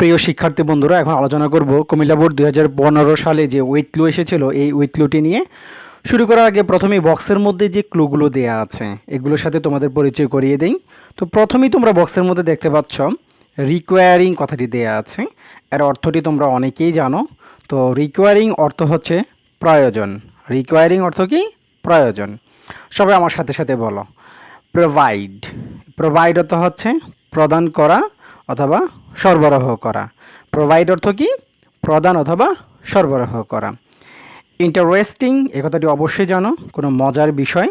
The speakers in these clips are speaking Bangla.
প্রিয় শিক্ষার্থী বন্ধুরা, এখন আলোচনা করব কুমিল্লা বোর্ড 2015 সালে যে উইথ ক্লু এসেছিল এই উইথ ক্লুটি নিয়ে। শুরু করার আগে প্রথমেই বক্সের মধ্যে যে ক্লুগুলো দেয়া আছে এগুলোর সাথে তোমাদের পরিচয় করিয়ে দেই। তো প্রথমেই তোমরা বক্সের মধ্যে দেখতে পাচ্ছ রিকোয়ারিং কথাটি দেয়া আছে। এর অর্থটি তোমরা অনেকেই জানো। তো রিকোয়ারিং অর্থ হচ্ছে প্রয়োজন। রিকোয়ারিং অর্থ কি? প্রয়োজন। সবাই আমার সাথে সাথে বলো। প্রোভাইড। প্রোভাইড অর্থ হচ্ছে প্রদান করা অথবা সরবরাহ করা। প্রোভাইড অর্থ কি? প্রদান অথবা সরবরাহ করা। ইন্টারেস্টিং, এ কথাটি অবশ্যই জানো, কোনো মজার বিষয়।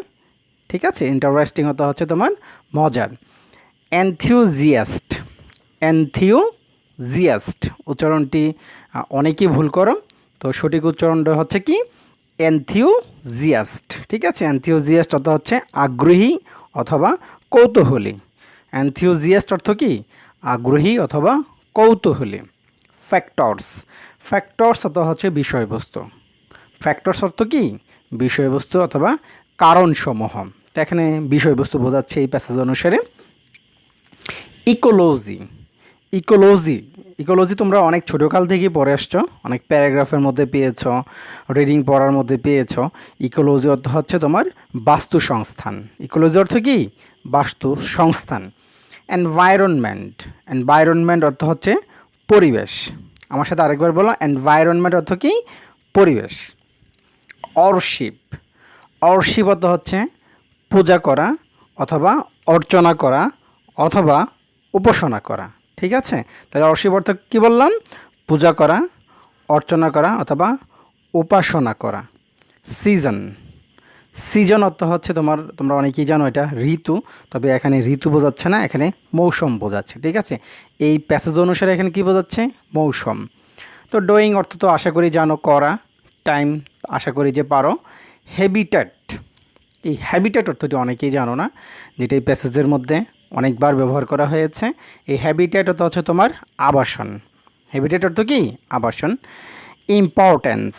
ঠিক আছে, ইন্টারেস্টিং অর্থ হচ্ছে তোমার মজার। এনথিউজিয়াস্ট। এনথিউজিয়াস্ট উচ্চারণটি অনেকেই ভুল করো, তো সঠিক উচ্চারণটা হচ্ছে কি? এনথিউজিয়াস্ট। ঠিক আছে, এনথিউজিয়াস্ট অর্থ হচ্ছে আগ্রহী অথবা কৌতূহলী। এনথিউজিয়াস্ট অর্থ কি? আগ্রহী অথবা কৌতূহলী। ফ্যাক্টরস। ফ্যাক্টরস অর্থ হচ্ছে বিষয়বস্তু। ফ্যাক্টরস অর্থ কি? বিষয়বস্তু অথবা কারণসমূহ। তো এখানে বিষয়বস্তু বোঝাচ্ছে এই প্যাসেজ অনুসারে। ইকোলজি। ইকোলজি ইকোলজি তোমরা অনেক ছোটোকাল থেকেই পড়ে আসছো, অনেক প্যারাগ্রাফের মধ্যে পেয়েছো, রিডিং পড়ার মধ্যে পেয়েছো। ইকোলজি অর্থ হচ্ছে তোমার বাস্তু সংস্থান। ইকোলজি অর্থ কি? বাস্তু সংস্থান। এনভায়রনমেন্ট। এনভায়রনমেন্ট অর্থ হচ্ছে পরিবেশ। আমার সাথে আরেকবার বলো, এনভায়রনমেন্ট অর্থ কি? পরিবেশ। অর্শিপ। অর্শিপ অর্থ হচ্ছে পূজা করা অথবা অর্চনা করা অথবা উপাসনা করা। ঠিক আছে, তাহলে অর্শিপ অর্থ কী বললাম? পূজা করা, অর্চনা করা অথবা উপাসনা করা। সিজন। সিজন অর্থ হচ্ছে তোমরা অনেকেই জানো এটা ঋতু, তবে এখানে ঋতু বোঝাচ্ছে না, এখানে মৌসুম বোঝাচ্ছে। ঠিক আছে, এই প্যাসেজ অনুসারে এখানে কী বোঝাচ্ছে? মৌসুম। তো ডুইং অর্থ তো আশা করি জানো, করা। টাইম আশা করি যে পারো। হ্যাবিটেট। এই হ্যাবিটেট অর্থটি অনেকেই জানো না, যেটা এই প্যাসেজের মধ্যে অনেকবার ব্যবহার করা হয়েছে। এই হ্যাবিটেট অর্থ হচ্ছে তোমার আবাসন। হ্যাবিটেট অর্থ কি? আবাসন। ইম্পর্ট্যান্স,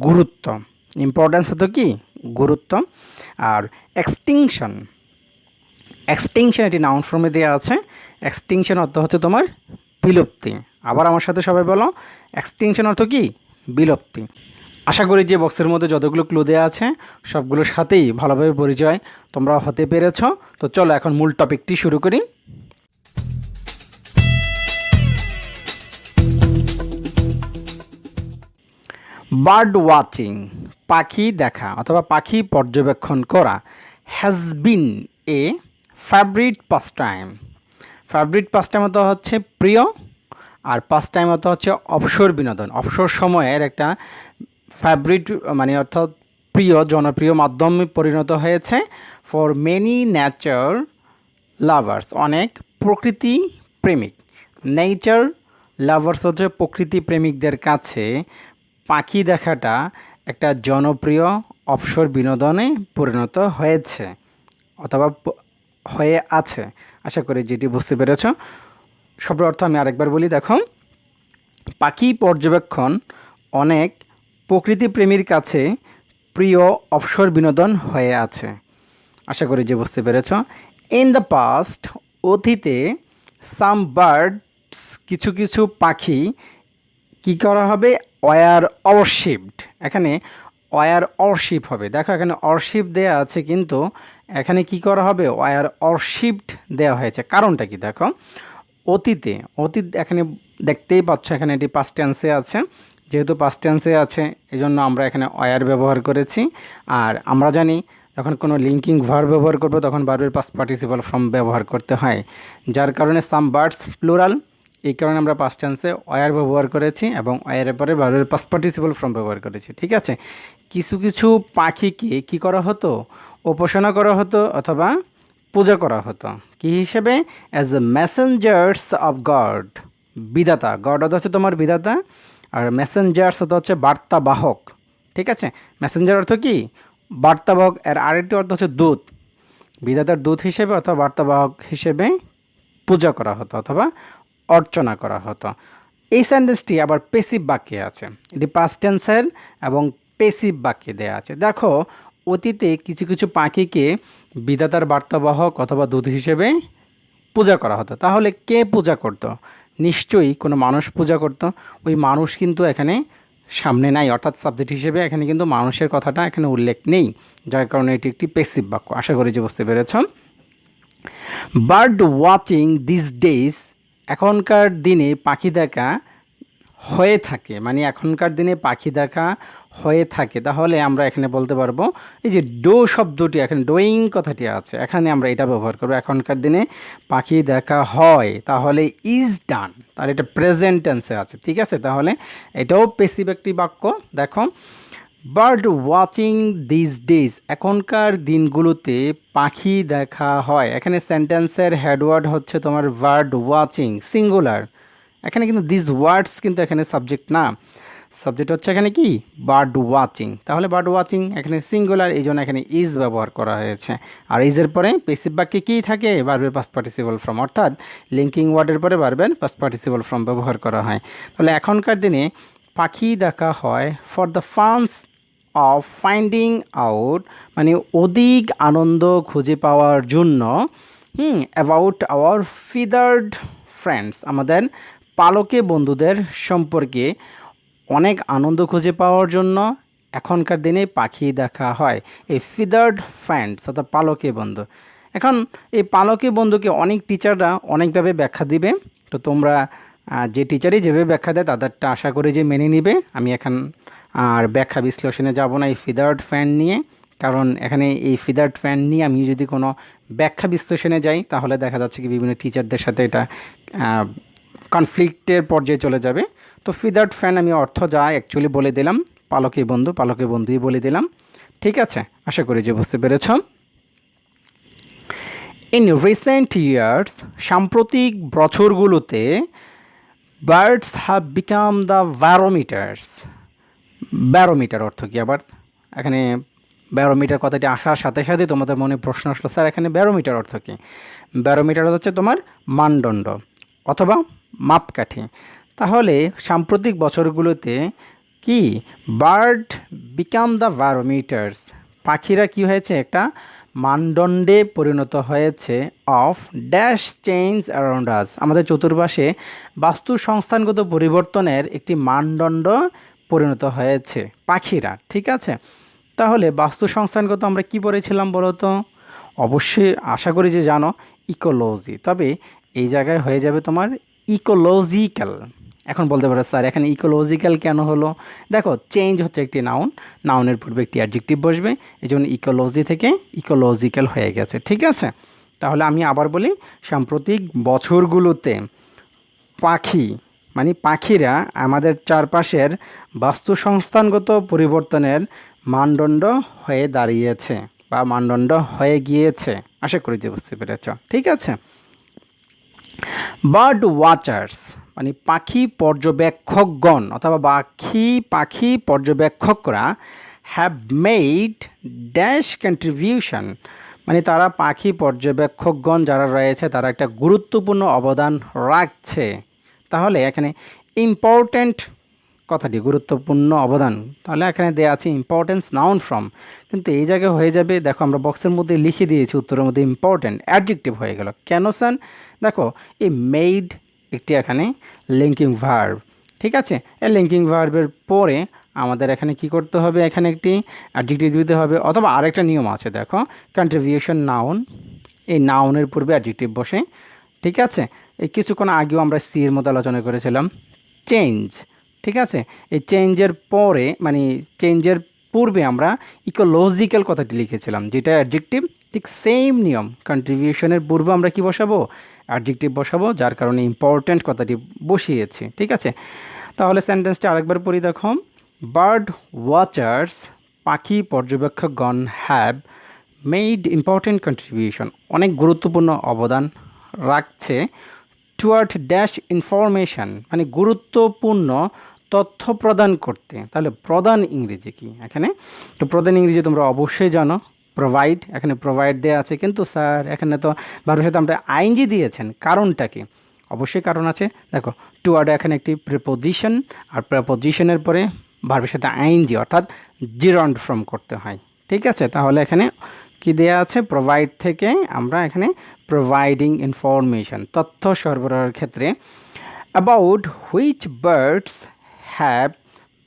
গুরুত্ব। ইম্পর্ট্যান্স অর্থ কি? গুরুত্ব। আর এক্সটিংশন। এক্সটিংশন এটি নাউন ফর্মে দেওয়া আছে। এক্সটিংশন অর্থ হচ্ছে তোমার বিলুপ্তি। আবার আমার সাথে সবাই বলো, এক্সটিংশন অর্থ কি? বিলুপ্তি। আশা করি যে বক্সের মধ্যে যতগুলো ক্লু দেওয়া আছে সবগুলোর সাথেই ভালোভাবে পরিচয় তোমরা হতে পেরেছ। তো চলো এখন মূল টপিকটি শুরু করি। বার্ড ওয়াচিং, পাখি দেখা অথবা পাখি পর্যবেক্ষণ করা, has been a favourite pastime. Favourite pastime অর্থ হচ্ছে প্রিয়, আর পাস্টাইম অর্থ হচ্ছে অবসর বিনোদন। অবসর সময়ের একটা ফেভারিট মানে অর্থাৎ প্রিয়, জনপ্রিয় মাধ্যমে পরিণত হয়েছে ফর মেনি নেচার লাভার্স, অনেক প্রকৃতি প্রেমিক। নেচার লাভার্স হচ্ছে প্রকৃতি প্রেমিকদের কাছে পাখি দেখাটা একটা জনপ্রিয় অবসর বিনোদনে পরিণত হয়েছে অথবা হয়ে আছে। আশা করি যেটি বুঝতে পেরেছ। সব অর্থ আমি আরেকবার বলি, দেখো। পাখি পর্যবেক্ষণ অনেক প্রকৃতি প্রেমীর কাছে প্রিয় অবসর বিনোদন হয়ে আছে। আশা করি যে বুঝতে পেরেছ। ইন দ্য পাস্ট, অতীতে, সাম বার্ডস, কিছু কিছু পাখি কি করা হবে? ওয়ার অরশিপড। এখানে ওয়ার অরশিপ হবে। দেখো এখানে অরশিপ দেয়া আছে, কিন্তু এখানে কি করা হবে? ওয়ার অরশিপড দেওয়া হয়েছে। কারণটা কি? দেখো, অতীতে, অতীত এখানে দেখতেই পাচ্ছ, এখানে এটি পাস্ট টেন্সে আছে। যেহেতু পাস্ট টেন্সে আছে এই জন্য আমরা এখানে ওয়ার ব্যবহার করেছি। আর আমরা জানি যখন কোনো লিঙ্কিং ভার্ব ব্যবহার করবো তখন ভার্বের পাস্ট পার্টিসিপাল ফর্ম ব্যবহার করতে হয়, যার কারণে সাম বার্ডস প্লুরাল, এই কারণে আমরা পাস্ট টেন্সে ওয়ার ব্যবহার করেছি এবং ওয়ারের পরে ভার্বের পাস্ট পার্টিসিপাল ফর্ম ব্যবহার করেছি। ঠিক আছে, কিছু কিছু পাখিকে কি করা হতো? উপাসনা করা হতো অথবা পূজা করা হতো। কি হিসেবে? As a messengers of god. বিধাতা, গড অর্থ হচ্ছে তোমার বিধাতা, আর মেসেঞ্জার্স অর্থ হচ্ছে বার্তাবাহক। ঠিক আছে, মেসেঞ্জার অর্থ কি? বার্তাবাহক। এর আরেকটি অর্থ হচ্ছে দূত। বিধাতার দূত হিসেবে অথবা বার্তাবাহক হিসেবে পূজা করা হতো অথবা অর্চনা করা হতো। এই সেন্টেন্সটি আবার পেসিভ বাক্যে আছে। এটি পাস্ট টেন্সের এবং পেসিভ বাক্যে দেওয়া আছে। দেখো, অতীতে কিছু কিছু পাখিকে বিধাতার বার্তাবাহক অথবা দূত হিসেবে পূজা করা হতো। তাহলে কে পূজা করত? নিশ্চয়ই কোনো মানুষ পূজা করত, ওই মানুষ কিন্তু এখানে সামনে নাই, অর্থাৎ সাবজেক্ট হিসেবে এখানে কিন্তু মানুষের কথাটা এখানে উল্লেখ নেই, যার কারণে এটি একটি প্যাসিভ বাক্য। আশা করি যে বুঝতে পেরেছ। বার্ড ওয়াচিং দিস ডেজ, এখনকার দিনে পাখি দেখা হয়ে থাকে, মানে এখনকার দিনে পাখি দেখা হয়ে থাকে, তাহলে আমরা এখানে বলতে পারবো এই যে ডো শব্দটি, এখানে ডোয়িং কথাটি আছে, এখানে আমরা এটা ব্যবহার করবো, এখনকার দিনে পাখি দেখা হয়, তাহলে ইজ ডান, তাহলে এটা প্রেজেন্ট টেন্সে আছে। ঠিক আছে, তাহলে এটাও প্যাসিভ একটি বাক্য। দেখো, বার্ড ওয়াচিং দিস ডেজ, এখনকার দিনগুলোতে পাখি দেখা হয়, এখানে সেন্টেন্সের হেডওয়ার্ড হচ্ছে তোমার বার্ড ওয়াচিং সিঙ্গুলার, এখানে কিন্তু দিস ওয়ার্ডস কিন্তু এখানে সাবজেক্ট না, সাবজেক্ট হচ্ছে এখানে কি বার্ড ওয়াচিং, তাহলে বার্ড ওয়াচিং এখানে সিঙ্গুলার, এই জন্য এখানে ইজ ব্যবহার করা হয়েছে। আর ইজের পরে প্যাসিভ বাক্যে কী থাকে, ভার্বের পাস্ট পার্টিসিপল ফর্ম, অর্থাৎ লিঙ্কিং ওয়ার্ডের পরে ভার্বের পাস্ট পার্টিসিপল ফর্ম ব্যবহার করা হয়। তাহলে এখনকার দিনে পাখি দেখা হয় for the funs of finding out, মানে অধিক আনন্দ খুঁজে পাওয়ার জন্য, অ্যাবাউট আওয়ার ফিদার্ড ফ্রেন্ডস, আমাদের পালকে বন্ধুদের সম্পর্কে অনেক আনন্দ খুঁজে পাওয়ার জন্য এখনকার দিনে পাখি দেখা হয়। এই ফিদার্ড ফ্রেন্ডস অর্থাৎ পালকে বন্ধু, এখন এই পালকে বন্ধুকে অনেক টিচাররা অনেকভাবে ব্যাখ্যা দিবে, তো তোমরা যে টিচারই যেভাবে ব্যাখ্যা দেয় তাদেরটা আশা করি যে মেনে নিবে। আমি এখন আর ব্যাখ্যা বিশ্লেষণে যাব না এই ফিদার্ড ফ্যান নিয়ে, কারণ এখানে এই ফিদার্ড ফ্যান নিয়ে আমি যদি কোনো ব্যাখ্যা বিশ্লেষণে যাই তাহলে দেখা যাচ্ছে কি বিভিন্ন টিচারদের সাথে এটা কনফ্লিক্টের পর্যায়ে চলে যাবে। তো ফিদার্ড ফ্যান আমি অর্থ যা অ্যাকচুয়ালি বলে দিলাম, পালকে বন্ধুই বলে দিলাম। ঠিক আছে, আশা করি যে বুঝতে পেরেছ। ইন রিসেন্ট ইয়ার্স, সাম্প্রতিক বছরগুলোতে, birds have become the barometers. Barometer অর্থ কী আবার, এখানে ব্যারোমিটার কথাটি আসার সাথে সাথে তোমাদের মনে প্রশ্ন আসলো, স্যার এখানে ব্যারোমিটার অর্থ কী? ব্যারোমিটার হচ্ছে তোমার মানদণ্ড অথবা মাপকাঠি। তাহলে সাম্প্রতিক বছরগুলোতে কি বার্ড বিকাম দ্য ব্যারোমিটার্স, পাখিরা কি হয়েছে একটা মানদণ্ডে পরিণত হয়েছে of dash change around us, আমাদের চতুর্পাশে বাস্তু সংস্থানগত পরিবর্তনের একটি মানদণ্ড পরিণত হয়েছে পাখিরা। ঠিক আছে, তাহলে বাস্তু সংস্থানগত আমরা কি পড়েছিলাম বলো তো? অবশ্যই আশা করি যে জানো ইকোলজি, তবে এই জায়গায় হয়ে যাবে তোমার ইকোলজিক্যাল। এখন বলতে পারো স্যার এখানে ইকোলজিক্যাল কেন হলো? দেখো, চেঞ্জ হচ্ছে একটি নাউন, নাউনের পূর্বে একটি অ্যাডজেক্টিভ বসবে, এই জন্য ইকোলজি থেকে ইকোলজিক্যাল হয়ে গেছে। ঠিক আছে, তাহলে আমি আবার বলি, সাম্প্রতিক বছরগুলোতে পাখি মানে পাখিরা আমাদের চারপাশের বাস্তু সংস্থানগত পরিবর্তনের মানদণ্ড হয়ে দাঁড়িয়েছে বা মানদণ্ড হয়ে গিয়েছে। আশা করি যে বুঝতে পেরেছ। ঠিক আছে, বার্ড ওয়াচার্স মানে পাখি পর্যবেক্ষকগণ অথবা পাখি পর্যবেক্ষকরা হ্যাভ মেড ড্যাশ কন্ট্রিবিউশন, মানে তারা পাখি পর্যবেক্ষকগণ যারা রয়েছে তারা একটা গুরুত্বপূর্ণ অবদান রাখছে। তাহলে এখানে ইম্পর্ট্যান্ট কথাটি গুরুত্বপূর্ণ অবদান, তাহলে এখানে দেওয়া আছে ইম্পর্টেন্স নাউন ফ্রম, কিন্তু এই জায়গায় হয়ে যাবে, দেখো আমরা বক্সের মধ্যে লিখে দিয়েছি উত্তরের মধ্যে ইম্পর্ট্যান্ট অ্যাডজেক্টিভ হয়ে গেল। কেন স্যার? দেখো এই মেড একটি এখানে লিঙ্কিং ভার্ব। ঠিক আছে, এই লিঙ্কিং ভার্বের পরে আমাদের এখানে কি করতে হবে, এখানে একটি অ্যাডজেক্টিভ দিতে হবে, অথবা আরেকটা নিয়ম আছে, দেখো কন্ট্রিবিউশন নাউন, এই নাউনের পূর্বে অ্যাডজেক্টিভ বসে। ঠিক আছে, এই কিছুক্ষণ আগেও আমরা সি এর মধ্যে আলোচনা করেছিলাম চেঞ্জ। ঠিক আছে, এই চেঞ্জের পরে মানে চেঞ্জের পূর্বে আমরা ইকোলজিক্যাল কথাটি লিখেছিলাম যেটা অ্যাডজেক্টিভ, ঠিক সেম নিয়ম কন্ট্রিবিউশনের পূর্বে আমরা কি বসাবো, অ্যাডজেক্টিভ বসাবো, যার কারণে ইম্পর্ট্যান্ট কথাটি বসিয়েছি। ঠিক আছে, তাহলে সেন্টেন্সটা আরেকবার পড়ি, দেখো বার্ড ওয়াচার্স পাখি পর্যবেক্ষকগণ হ্যাভ মেড ইম্পর্ট্যান্ট কন্ট্রিবিউশন অনেক গুরুত্বপূর্ণ অবদান রাখছে টুয়ার্ড ড্যাশ ইনফরমেশান মানে গুরুত্বপূর্ণ তথ্য প্রদান করতে। তাহলে প্রদান ইংরেজি কি এখানে? তো প্রদান ইংরেজি তোমরা অবশ্যই জানো, প্রোভাইড, এখানে প্রোভাইড দেওয়া আছে, কিন্তু স্যার এখানে তো ভার্বের সাথে আমরা আইএনজি দিয়েছেন, কারণটা কি? অবশ্যই কারণ আছে, দেখো টুয়ার্ড এখানে একটি প্রিপোজিশন, আর প্রিপোজিশনের পরে ভার্বের সাথে আইএনজি অর্থাৎ জিরন্ড ফর্ম করতে হয়। ঠিক আছে, তাহলে এখানে কি দেয়া আছে, প্রোভাইড থেকে আমরা এখানে প্রোভাইডিং ইনফরমেশন তথ্য সরবরাহের ক্ষেত্রে about which birds have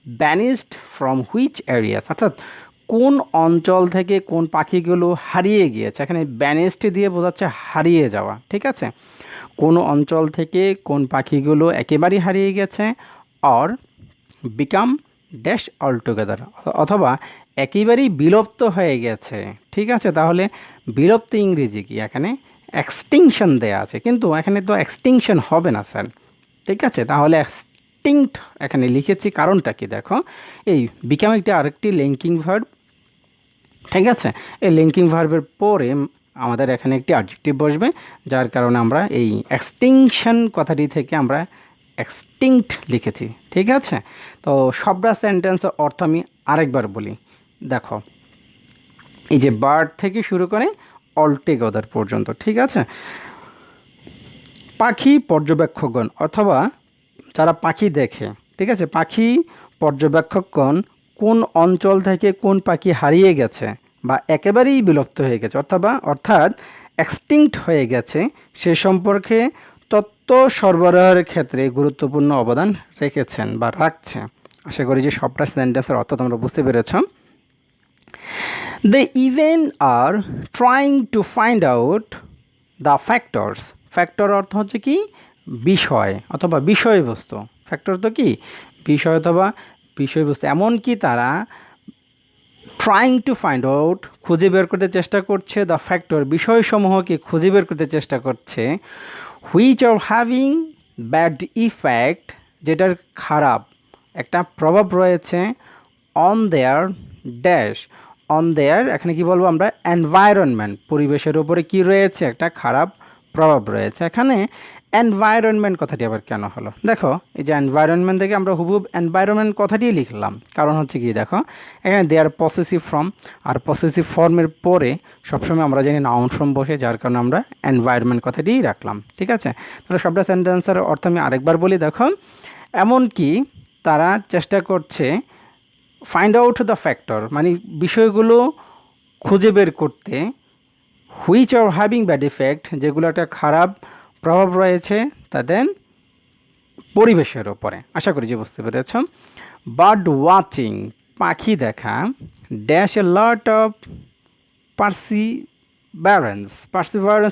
vanished from which areas, অর্থাৎ কোন অঞ্চল থেকে কোন পাখিগুলো হারিয়ে গিয়েছে। এখানে ভ্যানিশড দিয়ে বোঝাচ্ছে হারিয়ে যাওয়া, ঠিক আছে। কোন অঞ্চল থেকে কোন পাখিগুলো একেবারেই হারিয়ে গেছে, or become dash all together, অথবা একেবারেই বিলুপ্ত হয়ে গেছে, ঠিক আছে। তাহলে বিলুপ্ত ইংরেজি কি, এখানে এক্সটিংশন দেয়া আছে, কিন্তু এখানে তো এক্সটিংশন হবে না স্যার, ঠিক আছে। তাহলে এক্সটিংক্ট এখানে লিখেছি, কারণটা কি দেখো, এই বিকাম একটি আরেকটি লিঙ্কিং ভার্ব, ঠিক আছে। এই লিঙ্কিং ভার্বের পরে আমাদের এখানে একটি অ্যাডজেক্টিভ বসবে, যার কারণে আমরা এই এক্সটিংশন কথাটি থেকে আমরা এক্সটিংক্ট লিখেছি, ঠিক আছে। তো সবটা সেন্টেন্সের অর্থ আমি আরেকবার বলি, দেখো এই যে বার্ড থেকে শুরু করে অলটুগেদার পর্যন্ত, ঠিক আছে। পাখি পর্যবেক্ষকগণ অথবা যারা পাখি দেখে, ঠিক আছে, পাখি পর্যবেক্ষকগণ কোন অঞ্চল থেকে কোন পাখি হারিয়ে গেছে বা একেবারেই বিলুপ্ত হয়ে গেছে অর্থাৎ এক্সটিংক্ট হয়ে গেছে সে সম্পর্কে তথ্য সরবরাহের ক্ষেত্রে গুরুত্বপূর্ণ অবদান রেখেছেন বা রাখছে। আশা করি যে সবটা সেন্টেন্সের অর্থ তোমরা বুঝতে পেরেছ। They even are trying to find out the factors. Factor অর্থ হচ্ছে কি, বিষয় অথবা বিষয়বস্তু। ফ্যাক্টর তো কি, বিষয় অথবা বিষয়বস্তু। এমনকি তারা ট্রাইং টু ফাইন্ড আউট, খুঁজে বের করতে চেষ্টা করছে, দ্য ফ্যাক্টর, বিষয়সমূহকে খুঁজে বের করতে চেষ্টা করছে, which are having bad effect, যেটার খারাপ একটা প্রভাব রয়েছে, on there dash, on their এখানে কি বলবো আমরা, এনভায়রনমেন্ট, পরিবেশের উপরে কি রয়েছে, একটা খারাপ প্রভাব রয়েছে। এখানে এনভায়রনমেন্ট কথাটি আবার কেন হলো, দেখো এই যে এনভায়রনমেন্ট থেকে আমরা হুবহুব এনভায়রনমেন্ট কথাটি লিখলাম, কারণ হচ্ছে কি দেখো এখানে দেয়ার পসেসিভ ফর্ম, আর পসেসিভ ফর্মের পরে সবসময় আমরা জানি নাউন ফর্ম বসে, যার কারণে আমরা এনভায়রনমেন্ট কথাটিই রাখলাম, ঠিক আছে। তাহলে সবটা সেন্টেন্সের অর্থ আমি আরেকবার বলি, দেখো এমনকি তারা চেষ্টা করছে ফাইন্ড আউট দ্য ফ্যাক্টর, মানে বিষয়গুলো খুঁজে বের করতে, which are having bad effect, যেগুলো একটা খারাপ প্রভাব রয়েছে তাদের পরিবেশের ওপরে। আশা করি যে বুঝতে পেরেছ। বার্ড ওয়াচিং, পাখি দেখা, dash a lot of perseverance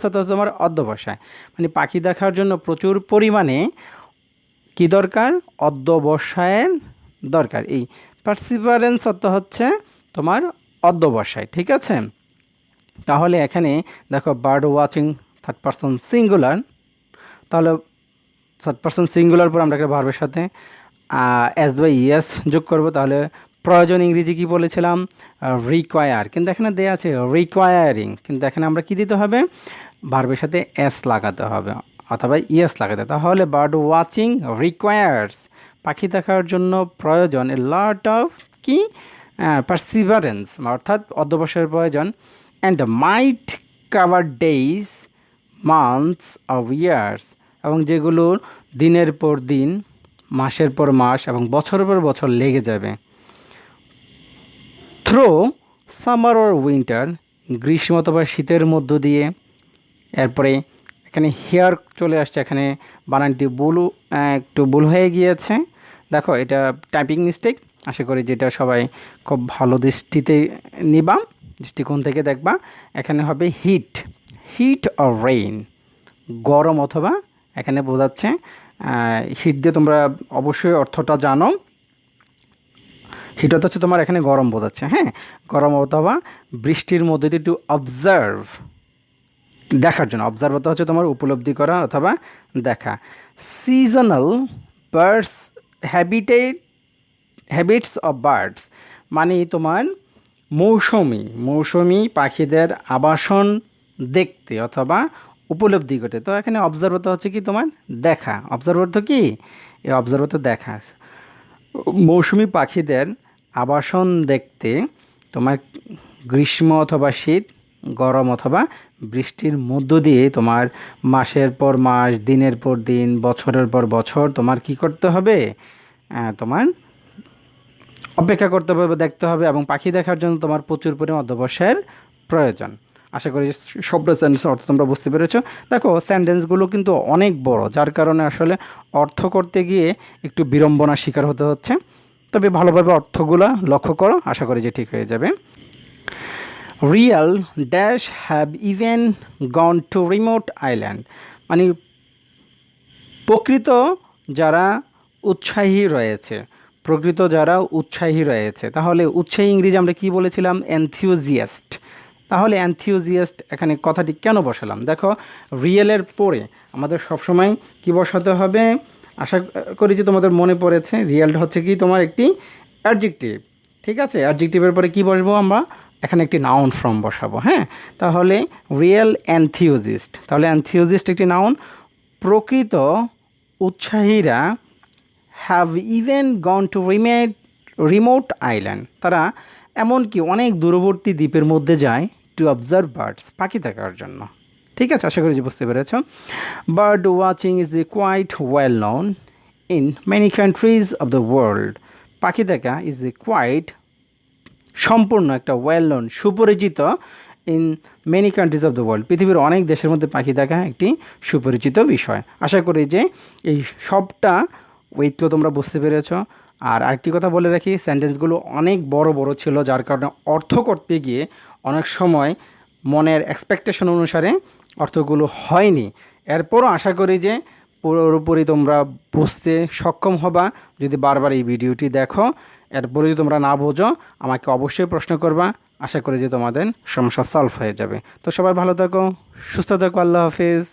অর্থাৎ তোমার অধ্যবসায়, মানে পাখি দেখার জন্য প্রচুর পরিমাণে কি দরকার, অধ্যবসায়ের দরকার। এই পার্সিভারেন্স অর্থ হচ্ছে তোমার অধ্যবসায়, ঠিক আছে। তাহলে এখানে দেখো bird watching third person singular, তাহলে থার্ড পারসন সিঙ্গুলার পর আমরা একটা ভার্বের সাথে এস বাই ইএস যোগ করব, তাহলে প্রয়োজন ইংরেজি কি বলেছিলাম, রিকোয়ার, কিন্তু এখানে দেওয়া আছে রিকোয়ারিং, কিন্তু এখানে আমরা কি দিতে হবে, ভার্বের সাথে এস লাগাতে হবে অথবা ইএস লাগাতে। তাহলে বার্ড ওয়াচিং রিকোয়ার্স, পাখি দেখার জন্য প্রয়োজন এ লট অফ কি, পার্সিভারেন্স অর্থাৎ অধ্যবসায়ের প্রয়োজন, and mite cover days, months of years, এবং যেগুলো দিনের পর দিন, মাসের পর মাস এবং বছরের পর বছর লেগে যাবে। থ্রো সামার অর উইন্টার, গ্রীষ্ম অথবা শীতের মধ্য দিয়ে। এরপরে এখানে হেয়ার চলে আসছে, এখানে বানানটি একটু ভুল হয়ে গিয়েছে, দেখো এটা টাইপিং মিস্টেক। আশা করি যেটা সবাই খুব ভালো দৃষ্টিকোণ থেকে দেখবা। এখানে হবে হিট অর রেইন, গরম অথবা, এখানে বোঝাচ্ছে হিট দিয়ে তোমরা অবশ্যই অর্থটা জানো, হিট অর্থ হচ্ছে তোমার এখানে গরম বোঝাচ্ছে, হ্যাঁ, গরম অথবা বৃষ্টির মধ্যে দিয়ে টু অবজার্ভ, দেখার জন্য। অবজার্ভ অর্থ হচ্ছে তোমার উপলব্ধি করা অথবা দেখা। Seasonal birds habits of birds, মানে তোমার মৌসুমি পাখিদের আবাসন দেখতে অথবা উপলব্ধি করতে। তো এখানে অবজার্ভ অর্থ হচ্ছে কি তোমার দেখা, অবজার্ভ অর্থ কি, এই অবজার্ভ অর্থ দেখা। মৌসুমি পাখিদের আবাসন দেখতে তোমার গ্রীষ্ম অথবা শীত, গরম অথবা বৃষ্টির মধ্য দিয়ে তোমার মাসের পর মাস, দিনের পর দিন, বছরের পর বছর তোমার কি করতে হবে, তোমার অপেক্ষা করতে হবে, দেখতে হবে, এবং পাখি দেখার জন্য তোমার প্রচুর পরিমাণ অধ্যবসায়ের প্রয়োজন। আশা করি সবটা সেন্টেন্সের অর্থ তোমরা বুঝতে পেরেছো। দেখো সেন্টেন্সগুলো কিন্তু অনেক বড়, যার কারণে আসলে অর্থ করতে গিয়ে একটু বিড়ম্বনার শিকার হতে হচ্ছে। তবে ভালোভাবে অর্থগুলো লক্ষ্য করো, আশা করি যে ঠিক হয়ে যাবে। Real dash have even gone to remote island, মানে প্রকৃত যারা উৎসাহী রয়েছে, তাহলে উৎসাহী ইংরেজি আমরা কি বলেছিলাম? এনথিউজিয়াস্ট। তাহলে এনথিউজিয়াস্ট এখানে কথাটি কেন বসালাম? দেখো রিয়েলের পরে আমাদের সবসময় কি বসাতে হবে? আশা করি যে তোমাদের মনে পড়েছে, রিয়েলটা হচ্ছে কি তোমার একটি অ্যাডজেক্টিভ, ঠিক আছে? অ্যাডজেক্টিভের পরে কি বসবো আমরা? এখানে একটি নাউন ফর্ম বসাবো, হ্যাঁ? তাহলে রিয়েল এনথিউজিস্ট, তাহলে এনথিউজিস্ট একটি নাউন। প্রকৃত উৎসাহীরা have even gone to remote island, তারা এমনকি অনেক দূরবর্তী দ্বীপের মধ্যে যায় টু অবজার্ভ বার্ডস, পাখি দেখার জন্য। ঠিক আছে, আশা করি যে বুঝতে পেরেছ। Bird watching is quite well known in many countries of the world. পাখি দেখা ইজ কোয়াইট সম্পূর্ণ একটা ওয়েল নোন, সুপরিচিত, in many countries of the world, পৃথিবীর অনেক দেশের মধ্যে পাখি দেখা একটি সুপরিচিত বিষয়। আশা করি যে এই সবটা ওইগুলো তোমরা বুঝতে পেরেছ। আর আরেকটি কথা বলে রাখি, সেন্টেন্সগুলো অনেক বড় বড় ছিল, যার কারণে অর্থ করতে গিয়ে অনেক সময় মনের এক্সপেকটেশন অনুসারে অর্থগুলো হয়নি। এরপরও আশা করি যে পুরোপুরি তোমরা বুঝতে সক্ষম হবা যদি বারবার এই ভিডিওটি দেখো। এরপরে যদি তোমরা না বোঝো আমাকে অবশ্যই প্রশ্ন করবা, আশা করি যে তোমাদের সমস্যা সলভ হয়ে যাবে। তো সবাই ভালো থাকো, সুস্থ থাকো, আল্লাহ হাফেজ।